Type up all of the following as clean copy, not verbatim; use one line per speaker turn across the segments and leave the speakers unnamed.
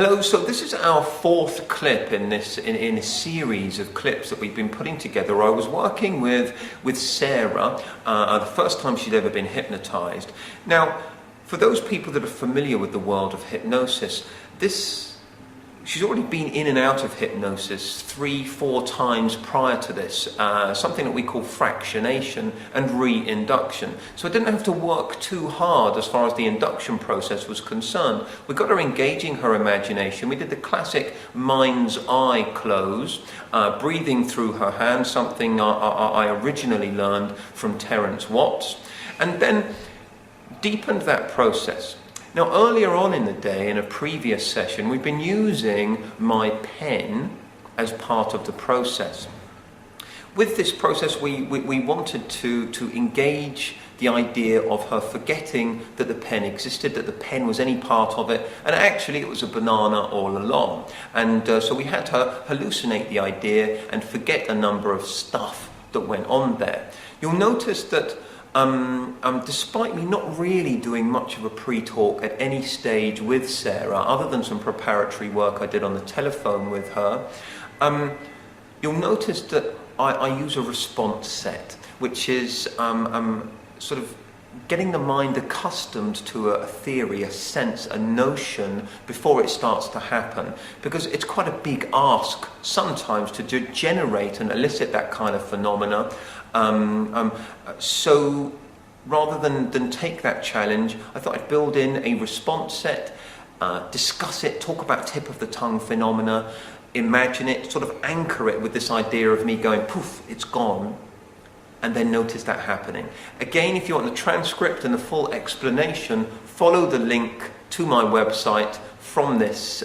Hello, so this is our fourth clip in a series of clips that we've been putting together. I was working with Sarah, the first time she'd ever been hypnotized. Now, for those people that are familiar with the world of hypnosis, she's already been in and out of hypnosis 3-4 times prior to this, something that we call fractionation and re-induction. So I didn't have to work too hard as far as the induction process was concerned. We got her engaging her imagination. We did the classic mind's eye close, breathing through her hand, something I originally learned from Terence Watts, and then deepened that process. Now, earlier on in the day, in a previous session, we've been using my pen as part of the process. With this process, we wanted to engage the idea of her forgetting that the pen existed, that the pen was any part of it, and actually it was a banana all along. And so we had her hallucinate the idea and forget a number of stuff that went on there. You'll notice that despite me not really doing much of a pre-talk at any stage with Sarah, other than some preparatory work I did on the telephone with her, you'll notice that I use a response set, which is sort of getting the mind accustomed to a theory, a sense, a notion before it starts to happen. Because it's quite a big ask sometimes to generate and elicit that kind of phenomena. So rather than take that challenge, I thought I'd build in a response set, discuss it, talk about tip of the tongue phenomena, imagine it, sort of anchor it with this idea of me going, poof, it's gone, and then notice that happening. Again, if you want the transcript and the full explanation, follow the link to my website from this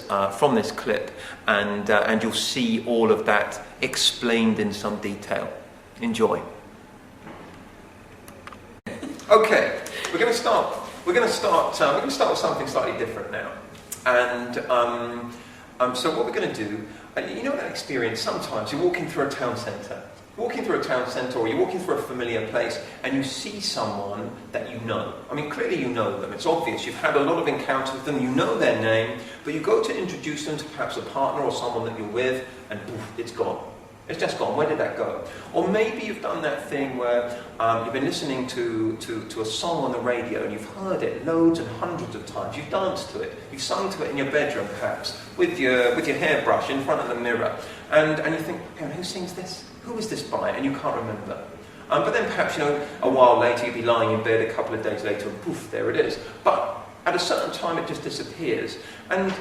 clip, and you'll see all of that explained in some detail. Enjoy. Okay, we're going to start with something slightly different now, and so what we're going to do, you know that experience. Sometimes you're walking through a town centre. Or you're walking through a familiar place and you see someone that you know. I mean, clearly you know them, it's obvious. You've had a lot of encounters with them, you know their name, but you go to introduce them to perhaps a partner or someone that you're with, and poof, it's gone. It's just gone. Where did that go? Or maybe you've done that thing where you've been listening to a song on the radio and you've heard it loads and hundreds of times. You've danced to it. You've sung to it in your bedroom, perhaps, with your hairbrush in front of the mirror. And you think, who sings this? Who is this by? And you can't remember. But then perhaps, a while later you'll be lying in bed a couple of days later and poof, there it is. But at a certain time it just disappears. And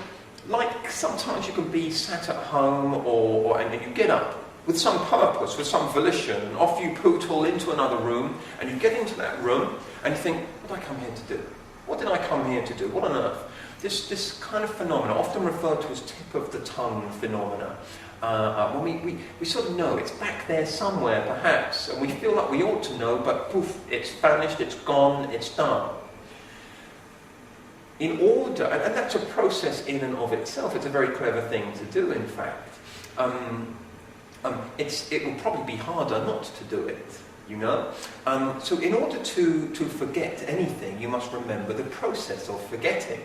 like sometimes you can be sat at home and you get up with some purpose, with some volition, and off you pootle into another room, and you get into that room and you think, what did I come here to do? What did I come here to do? What on earth? This kind of phenomena, often referred to as tip of the tongue phenomena, when we sort of know it's back there somewhere perhaps, and we feel like we ought to know, but poof, it's vanished, it's gone, it's done. In order, and that's a process in and of itself, it's a very clever thing to do, in fact. It will probably be harder not to do it, So in order to forget anything, you must remember the process of forgetting.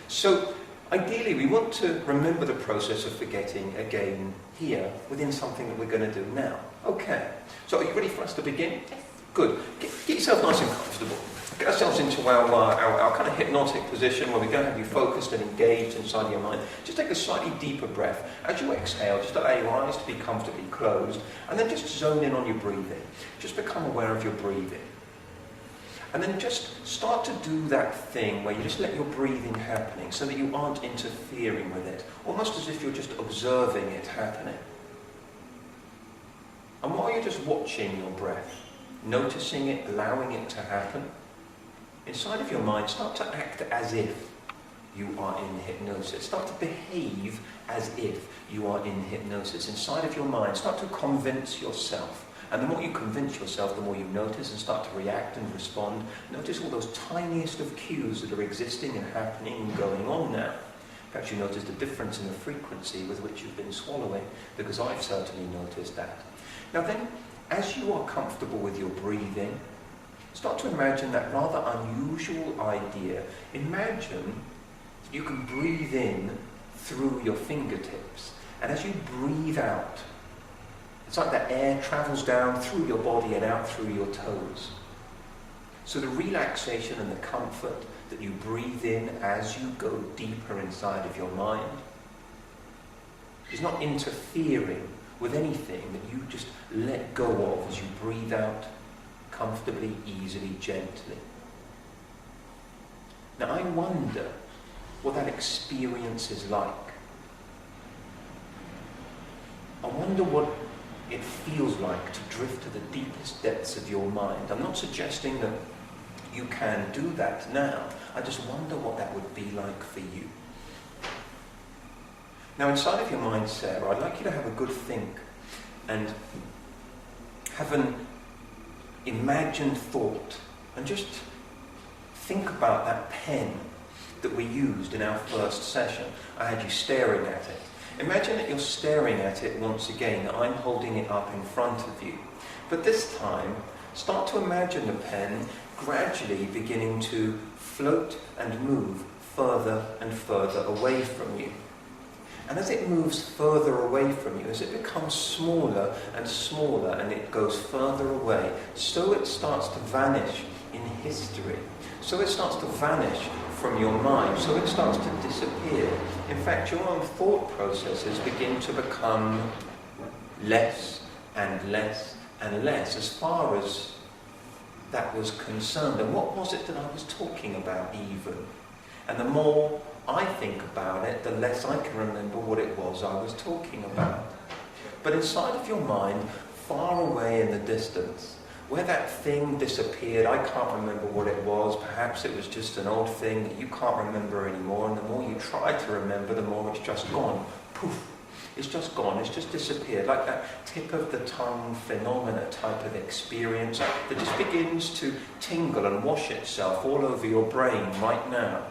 So ideally, we want to remember the process of forgetting again here within something that we're going to do now. Okay, so are you ready for us to begin?
Yes.
Good. Get yourself nice and comfortable. Get ourselves into our kind of hypnotic position where we're going to have you focused and engaged inside your mind. Just take a slightly deeper breath. As you exhale, just allow your eyes to be comfortably closed, and then just zone in on your breathing. Just become aware of your breathing. And then just start to do that thing where you just let your breathing happening so that you aren't interfering with it. Almost as if you're just observing it happening. And while you're just watching your breath, noticing it, allowing it to happen, inside of your mind, start to act as if you are in hypnosis. Start to behave as if you are in hypnosis. Inside of your mind, start to convince yourself. And the more you convince yourself, the more you notice and start to react and respond. Notice all those tiniest of cues that are existing and happening and going on now. Perhaps you notice the difference in the frequency with which you've been swallowing, because I've certainly noticed that. Now then, as you are comfortable with your breathing, start to imagine that rather unusual idea. Imagine you can breathe in through your fingertips. And as you breathe out, it's like that air travels down through your body and out through your toes. So the relaxation and the comfort that you breathe in as you go deeper inside of your mind is not interfering with anything, that you just let go of as you breathe out comfortably, easily, gently. Now I wonder what that experience is like. I wonder what it feels like to drift to the deepest depths of your mind. I'm not suggesting that you can do that now. I just wonder what that would be like for you. Now inside of your mind, Sarah, I'd like you to have a good think and have an imagined thought and just think about that pen that we used in our first session. I had you staring at it. Imagine that you're staring at it once again, that I'm holding it up in front of you. But this time, start to imagine the pen gradually beginning to float and move further and further away from you. And as it moves further away from you, as it becomes smaller and smaller and it goes further away, so it starts to vanish in history. So it starts to vanish from your mind, so it starts to disappear. In fact, your own thought processes begin to become less and less and less as far as that was concerned. And what was it that I was talking about even? And the more I think about it, the less I can remember what it was I was talking about. But inside of your mind, far away in the distance, where that thing disappeared, I can't remember what it was. Perhaps it was just an old thing that you can't remember anymore, and the more you try to remember, the more it's just gone. Poof. It's just gone. It's just disappeared. Like that tip of the tongue phenomena type of experience that just begins to tingle and wash itself all over your brain right now.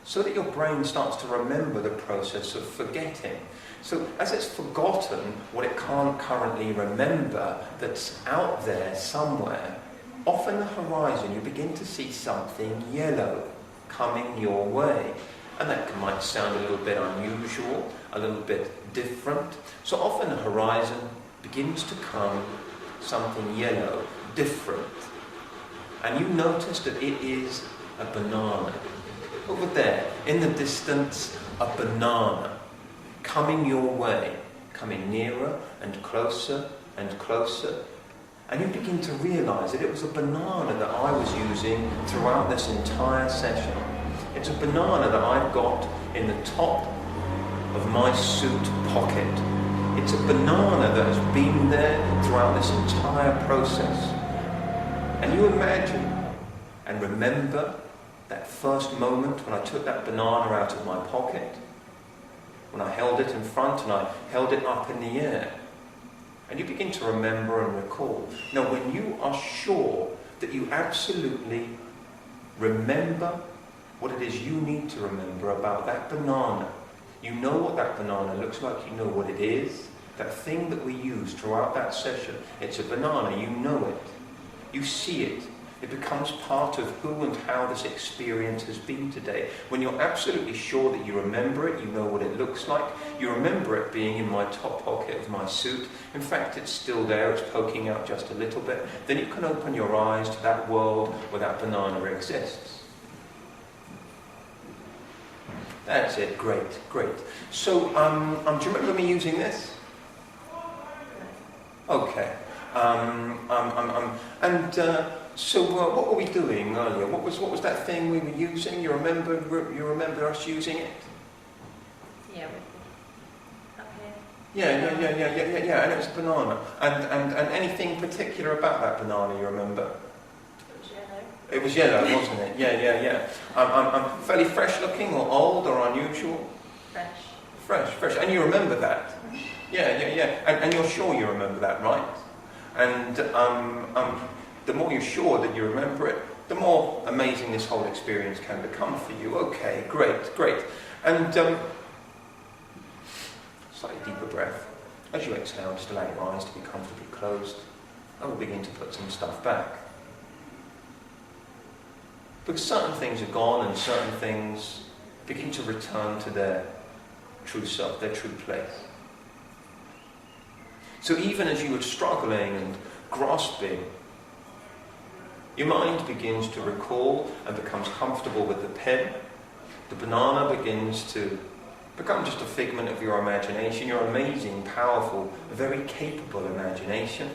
So that your brain starts to remember the process of forgetting. So as it's forgotten what it can't currently remember that's out there somewhere, off in the horizon you begin to see something yellow coming your way. And that might sound a little bit unusual, a little bit different. So off in the horizon begins to come something yellow, different. And you notice that it is a banana. Over there, in the distance, a banana coming your way, coming nearer and closer and closer. And you begin to realize that it was a banana that I was using throughout this entire session. It's a banana that I've got in the top of my suit pocket. It's a banana that has been there throughout this entire process. And you imagine and remember that first moment when I took that banana out of my pocket, when I held it in front and I held it up in the air. And you begin to remember and recall. Now, when you are sure that you absolutely remember what it is you need to remember about that banana, you know what that banana looks like, you know what it is, that thing that we used throughout that session, it's a banana, you know it, you see it. It becomes part of who and how this experience has been today. When you're absolutely sure that you remember it, you know what it looks like, you remember it being in my top pocket of my suit, in fact it's still there, it's poking out just a little bit, then you can open your eyes to that world where that banana exists. That's it, great, great. So, do you remember me using this? Okay. So what were we doing earlier? What was that thing we were using? You remember us using it?
Yeah. Okay.
Yeah. And it was a banana. And anything particular about that banana you remember? It was yellow, wasn't it? Yeah. Fairly fresh looking, or old, or unusual? Fresh. And you remember that? Mm-hmm. Yeah. And you're sure you remember that, right? And the more you're sure that you remember it, the more amazing this whole experience can become for you. Okay, great. And slightly deeper breath. As you exhale, just allow your eyes to be comfortably closed. And we'll begin to put some stuff back. Because certain things are gone and certain things begin to return to their true self, their true place. So even as you are struggling and grasping, your mind begins to recall and becomes comfortable with the pen. The banana begins to become just a figment of your imagination, your amazing, powerful, very capable imagination.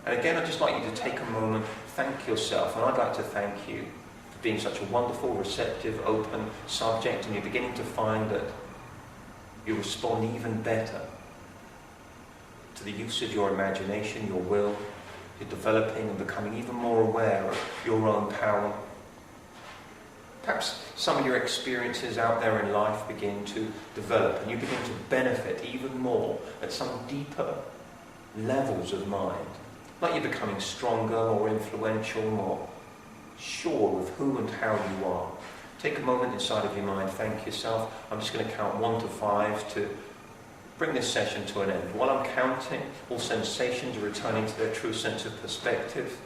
And again, I'd just like you to take a moment, thank yourself, and I'd like to thank you for being such a wonderful, receptive, open subject, and you're beginning to find that you respond even better to the use of your imagination, your will. You're developing and becoming even more aware of your own power. Perhaps some of your experiences out there in life begin to develop and you begin to benefit even more at some deeper levels of mind. Like you're becoming stronger, more influential, more sure of who and how you are. Take a moment inside of your mind, thank yourself. I'm just going to count 1 to 5 to bring this session to an end. While I'm counting, all sensations are returning to their true sense of perspective.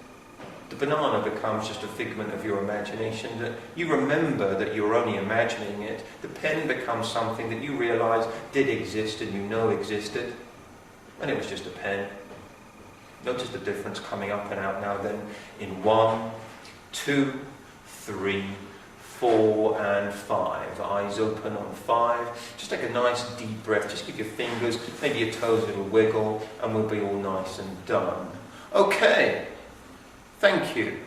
The banana becomes just a figment of your imagination, that you remember that you're only imagining it. The pen becomes something that you realise did exist and you know existed, and it was just a pen. Notice the difference coming up and out now then in 1, 2, 3, 4 and 5. Eyes open on 5. Just take a nice deep breath. Just give your fingers, maybe your toes a little wiggle, and we'll be all nice and done. Okay. Thank you.